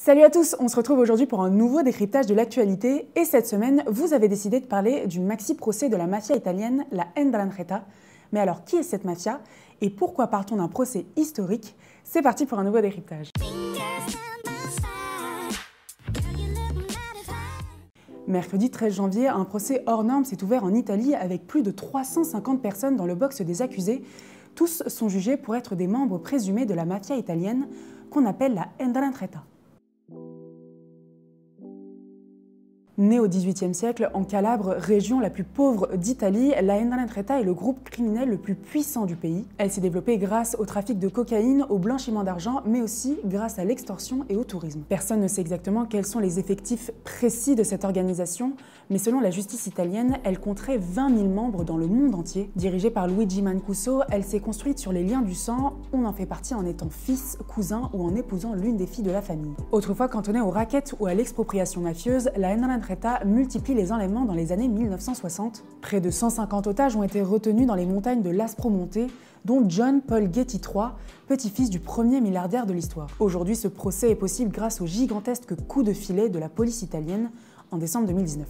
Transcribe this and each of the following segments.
Salut à tous, on se retrouve aujourd'hui pour un nouveau décryptage de l'actualité et cette semaine, vous avez décidé de parler du maxi-procès de la mafia italienne, la 'Ndrangheta. Mais alors, qui est cette mafia et pourquoi parle-t-on d'un procès historique? C'est parti pour un nouveau décryptage. Mercredi 13 janvier, un procès hors norme s'est ouvert en Italie avec plus de 350 personnes dans le box des accusés. Tous sont jugés pour être des membres présumés de la mafia italienne qu'on appelle la 'Ndrangheta. Née au XVIIIe siècle en Calabre, région la plus pauvre d'Italie, la 'Ndrangheta est le groupe criminel le plus puissant du pays. Elle s'est développée grâce au trafic de cocaïne, au blanchiment d'argent, mais aussi grâce à l'extorsion et au tourisme. Personne ne sait exactement quels sont les effectifs précis de cette organisation, mais selon la justice italienne, elle compterait 20 000 membres dans le monde entier. Dirigée par Luigi Mancuso, elle s'est construite sur les liens du sang. On en fait partie en étant fils, cousin ou en épousant l'une des filles de la famille. Autrefois cantonnée aux rackets ou à l'expropriation mafieuse, la 'Ndrangheta multiplie les enlèvements dans les années 1960. Près de 150 otages ont été retenus dans les montagnes de l'Aspromonte, dont John Paul Getty III, petit-fils du premier milliardaire de l'histoire. Aujourd'hui, ce procès est possible grâce au gigantesque coup de filet de la police italienne en décembre 2019.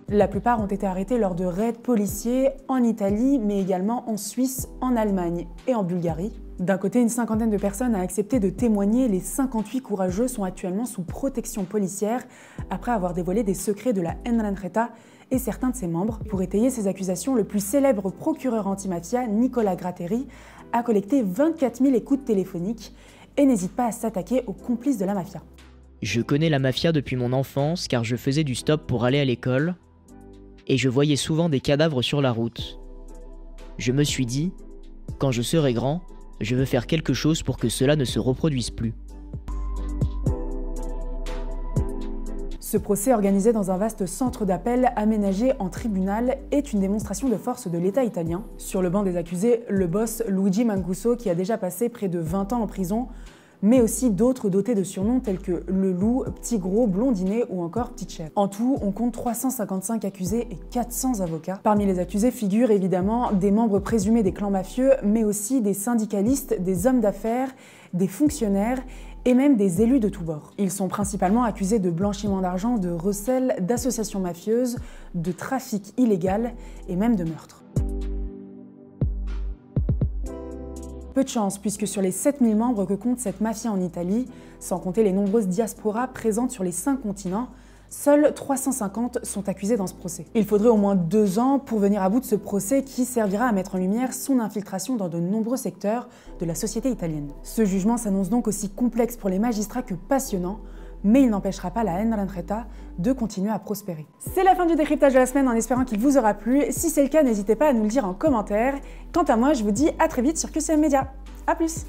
La plupart ont été arrêtés lors de raids policiers en Italie, mais également en Suisse, en Allemagne et en Bulgarie. D'un côté, une cinquantaine de personnes a accepté de témoigner. Les 58 courageux sont actuellement sous protection policière après avoir dévoilé des secrets de la 'Ndrangheta et certains de ses membres. Pour étayer ces accusations, le plus célèbre procureur antimafia, Nicola Gratteri, a collecté 24 000 écoutes téléphoniques et n'hésite pas à s'attaquer aux complices de la mafia. Je connais la mafia depuis mon enfance car je faisais du stop pour aller à l'école et je voyais souvent des cadavres sur la route. Je me suis dit, quand je serai grand, je veux faire quelque chose pour que cela ne se reproduise plus. Ce procès organisé dans un vaste centre d'appel aménagé en tribunal est une démonstration de force de l'État italien. Sur le banc des accusés, le boss Luigi Mancuso qui a déjà passé près de 20 ans en prison, mais aussi d'autres dotés de surnoms tels que le loup, petit gros, blondinet ou encore petite chèvre. En tout, on compte 355 accusés et 400 avocats. Parmi les accusés figurent évidemment des membres présumés des clans mafieux, mais aussi des syndicalistes, des hommes d'affaires, des fonctionnaires et même des élus de tous bords. Ils sont principalement accusés de blanchiment d'argent, de recel, d'associations mafieuses, de trafic illégal et même de meurtre. Peu de chance, puisque sur les 7000 membres que compte cette mafia en Italie, sans compter les nombreuses diasporas présentes sur les 5 continents, seuls 350 sont accusés dans ce procès. Il faudrait au moins 2 ans pour venir à bout de ce procès qui servira à mettre en lumière son infiltration dans de nombreux secteurs de la société italienne. Ce jugement s'annonce donc aussi complexe pour les magistrats que passionnant, mais il n'empêchera pas la 'Ndrangheta de continuer à prospérer. C'est la fin du décryptage de la semaine en espérant qu'il vous aura plu. Si c'est le cas, n'hésitez pas à nous le dire en commentaire. Quant à moi, je vous dis à très vite sur QCM Media. A plus!